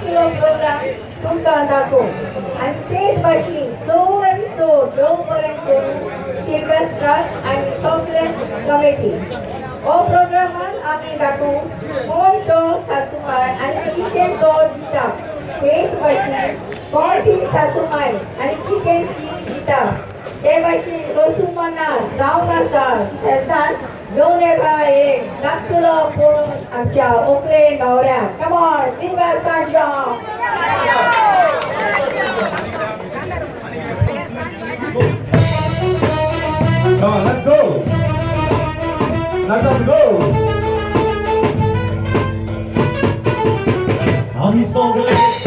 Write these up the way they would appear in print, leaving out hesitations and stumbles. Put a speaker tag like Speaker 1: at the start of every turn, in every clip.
Speaker 1: नाचलो programme तुमकां दाखोव आनी तेच भाशेन चड आनी चड देव बरें करून सिल्वेस्ट्राक आनी सगळे कमिटी हो प्रोग्रामान आमी दाखोव कोण तो सासूमाय आनी कितें तो दिता तेच भाशेन कोण ती सासूमाय आनी कितें ती दिता ते भाशेन रसू मनात जावन आसा सेसान घेवन येता एक नाचलो पळोवन आमच्या ओकले न्हवऱ्याक कम ऑन दिवा सांजो
Speaker 2: Come on, let's go. Let us go.
Speaker 3: आम्ही सगळे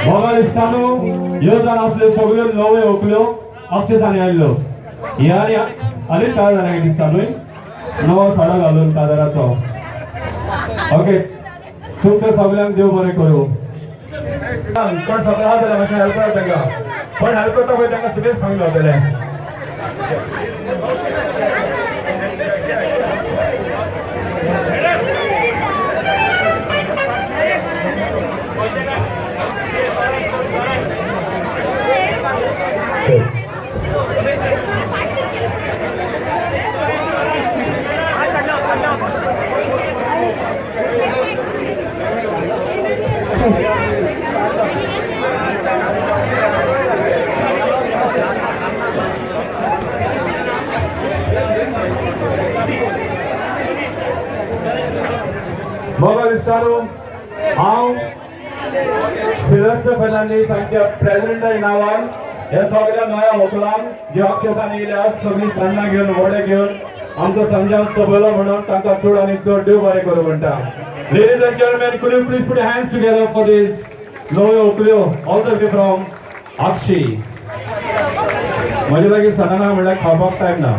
Speaker 2: मोगालिस्तानो योजना असले सगळे नवे ओकल्यो अक्षतांनी आयल्लो ह्या आनी काळ जाणांक दिसता न्हय नवो साडो घालून कादराचो ओके तुमकां सगळ्यांक देव बरें करूं कोण सगळे आहा जाल्यार मातशें हेल्प करा तांकां कोण हेल्प करता पळय तांकां सगळें सांगलो जाल्यार मोगालिस्तानो हांव सिल्वेस्टर फर्नांडीस आमच्या प्रेसिडेंटा नांवान ह्या सगळ्या नव्या व्हंकलांक ज्यो अक्षतांनी येयल्या सगळीं सान्नां घेवन वडे घेवन आमचो संजान सोबयलो म्हणून तांकां चड आनी चड देव बरें करूं म्हणटा Ladies and gentlemen, could you please put your hands together for this नवे व्हंकल्यो all the way from Akshi. म्हजे लागीं सनाना म्हणल्यार खावपाक टायम ना.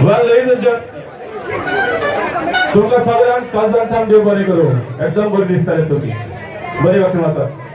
Speaker 2: Well, ladies and gentlemen, तुमकां सगळ्यांक कालजांतल्यान देव बरें करूं एकदम बरें दिसताले तुमी बरी वचून आसात